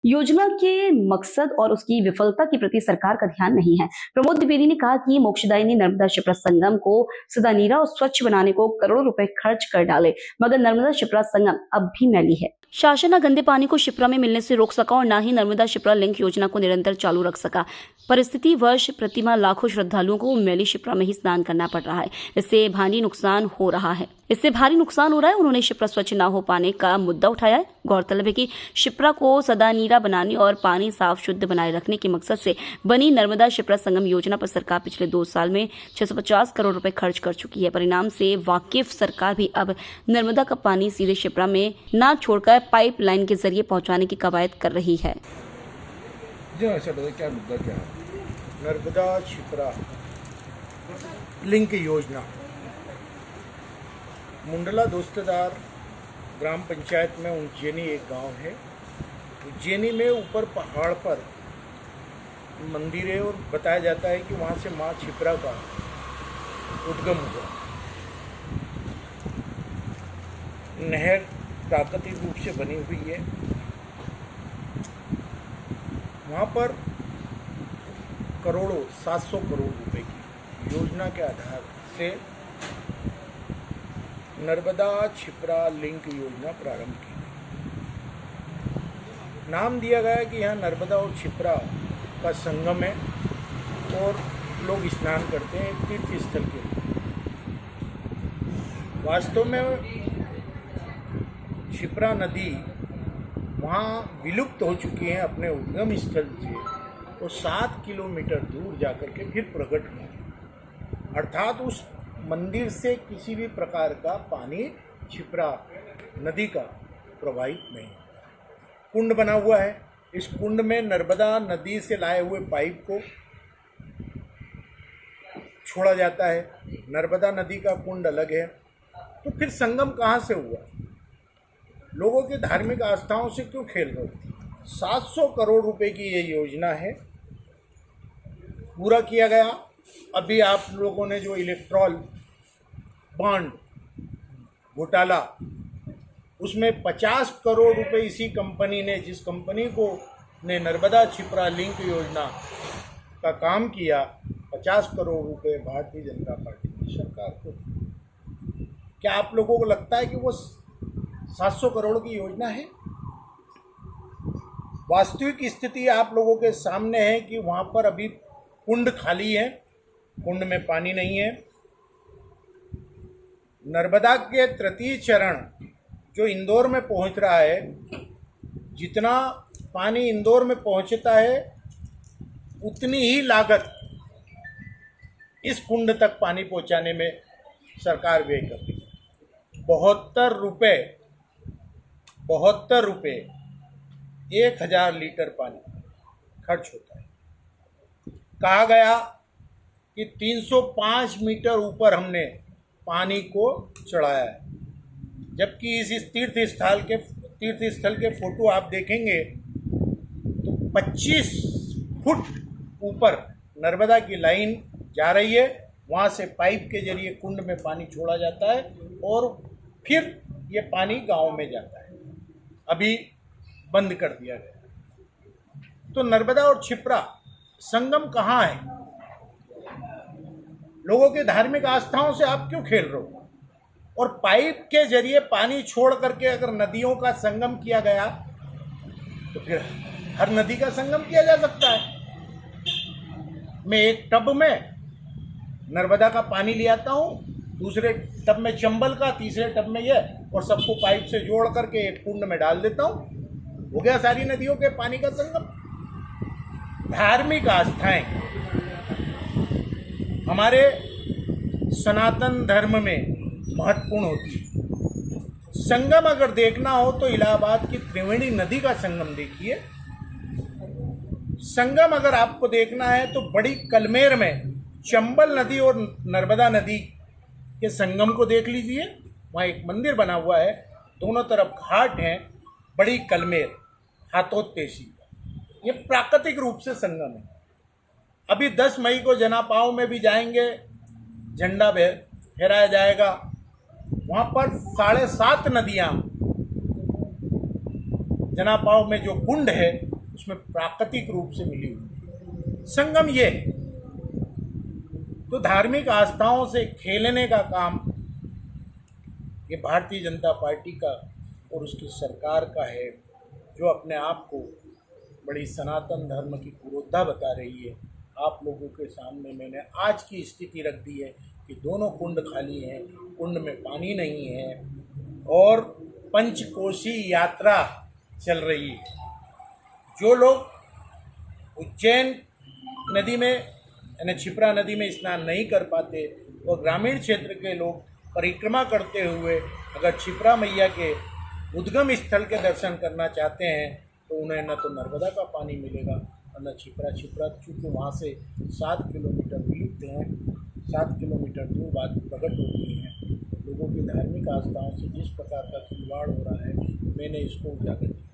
योजना के मकसद और उसकी विफलता के प्रति सरकार का ध्यान नहीं है। प्रमोद द्विवेदी ने कहा कि मोक्षदायिनी नर्मदा शिप्रा संगम को सदा नीरा और स्वच्छ बनाने को करोड़ों रुपए खर्च कर डाले, मगर नर्मदा शिप्रा संगम अब भी मैली है। शासन न गंदे पानी को शिप्रा में मिलने से रोक सका और न ही नर्मदा शिप्रा लिंक योजना को निरंतर चालू रख सका। परिस्थिति वर्ष प्रतिमाह लाखों श्रद्धालुओं को मैली शिप्रा में ही स्नान करना पड़ रहा है। इससे भारी नुकसान हो रहा है। उन्होंने शिप्रा स्वच्छ न हो पाने का मुद्दा उठाया है। गौरतलब है कि शिप्रा को सदा नीरा बनाने और पानी साफ शुद्ध बनाए रखने के मकसद से बनी नर्मदा शिप्रा संगम योजना पर सरकार पिछले 2 साल में 650 करोड़ रुपए खर्च कर चुकी है। परिणाम से वाकिफ सरकार भी अब नर्मदा का पानी सीधे शिप्रा में न छोड़कर पाइपलाइन के जरिए पहुंचाने की कवायद कर रही है। जी अच्छा बताइए क्या मुद्दा क्या है? नर्मदा शिप्रा लिंक योजना मुंडला दोस्तदार ग्राम पंचायत में उज्जैनी एक गांव है। उज्जैनी में ऊपर पहाड़ पर मंदिर है और बताया जाता है कि वहाँ से माँ शिप्रा का उद्गम हुआ। नहर प्राकृतिक रूप से बनी हुई है। वहाँ पर करोड़ों 700 करोड़ रुपए की योजना के आधार से नर्मदा शिप्रा लिंक योजना प्रारंभ की। नाम दिया गया कि यहाँ नर्मदा और शिप्रा का संगम है और लोग स्नान करते हैं तीर्थ स्थल के लिए। वास्तव में शिप्रा नदी वहाँ विलुप्त हो चुकी है अपने उद्गम स्थल से और 7 किलोमीटर दूर जाकर के फिर प्रकट हुई। अर्थात उस मंदिर से किसी भी प्रकार का पानी शिप्रा नदी का प्रवाहित नहीं होता। कुंड बना हुआ है। इस कुंड में नर्मदा नदी से लाए हुए पाइप को छोड़ा जाता है। नर्मदा नदी का कुंड अलग है। तो फिर संगम कहाँ से हुआ? लोगों की धार्मिक आस्थाओं से क्यों खेल रहे हो? 700 करोड़ रुपए की ये योजना है। पूरा किया गया। अभी आप लोगों ने जो इलेक्ट्रॉल बॉन्ड घोटाला, उसमें 50 करोड़ रुपए इसी कंपनी ने, जिस कंपनी को ने नर्मदा शिप्रा लिंक योजना का काम किया, 50 करोड़ रुपए भारतीय जनता पार्टी की सरकार को। क्या आप लोगों को लगता है कि वो 700 करोड़ की योजना है? वास्तविक स्थिति आप लोगों के सामने है कि वहाँ पर अभी कुंड खाली है, कुंड में पानी नहीं है। नर्मदा के तृतीय चरण जो इंदौर में पहुँच रहा है, जितना पानी इंदौर में पहुँचता है उतनी ही लागत इस कुंड तक पानी पहुँचाने में सरकार व्यय करती है। 72 रुपये 1000 लीटर पानी खर्च होता है। कहा गया कि 305 मीटर ऊपर हमने पानी को चढ़ाया है, जबकि इस तीर्थ स्थल के फोटो आप देखेंगे तो 25 फुट ऊपर नर्मदा की लाइन जा रही है। वहाँ से पाइप के जरिए कुंड में पानी छोड़ा जाता है और फिर ये पानी गांव में जाता है। अभी बंद कर दिया गया। तो नर्मदा और शिप्रा संगम कहाँ है? लोगों के धार्मिक आस्थाओं से आप क्यों खेल रहे हो? और पाइप के जरिए पानी छोड़ करके अगर नदियों का संगम किया गया तो फिर हर नदी का संगम किया जा सकता है। मैं एक टब में नर्मदा का पानी ले आता हूँ, दूसरे टब में चंबल का, तीसरे टब में यह, और सबको पाइप से जोड़ करके एक कुंड में डाल देता हूँ। हो गया सारी नदियों के पानी का संगम। धार्मिक आस्थाएं हमारे सनातन धर्म में महत्वपूर्ण होती है। संगम अगर देखना हो तो इलाहाबाद की त्रिवेणी नदी का संगम देखिए। संगम अगर आपको देखना है तो बड़ी कलमेर में चंबल नदी और नर्मदा नदी के संगम को देख लीजिए। वहाँ एक मंदिर बना हुआ है, दोनों तरफ घाट हैं। बड़ी कलमेर हाथोत्तेशी का ये प्राकृतिक रूप से संगम है। अभी 10 मई को जनापाव में भी जाएंगे, झंडा फहराया जाएगा। वहाँ पर 7.5 नदियाँ, जनापाव में जो कुंड है उसमें प्राकृतिक रूप से मिली हुई है। संगम ये है। तो धार्मिक आस्थाओं से खेलने का काम ये भारतीय जनता पार्टी का और उसकी सरकार का है, जो अपने आप को बड़ी सनातन धर्म की पुरोधा बता रही है। आप लोगों के सामने मैंने आज की स्थिति रख दी है कि दोनों कुंड खाली हैं, कुंड में पानी नहीं है और पंचकोशी यात्रा चल रही है। जो लोग उज्जैन नदी में यानी क्षिप्रा नदी में स्नान नहीं कर पाते और ग्रामीण क्षेत्र के लोग परिक्रमा करते हुए अगर क्षिप्रा मैया के उद्गम स्थल के दर्शन करना चाहते हैं तो उन्हें न तो नर्मदा का पानी मिलेगा और न क्षिप्रा चूँकि वहाँ से 7 किलोमीटर विलुप्त हैं, 7 किलोमीटर दूर बात प्रकट होती हैं। लोगों की धार्मिक आस्थाओं से जिस प्रकार का खिलवाड़ हो रहा है, मैंने इसको उजागर किया।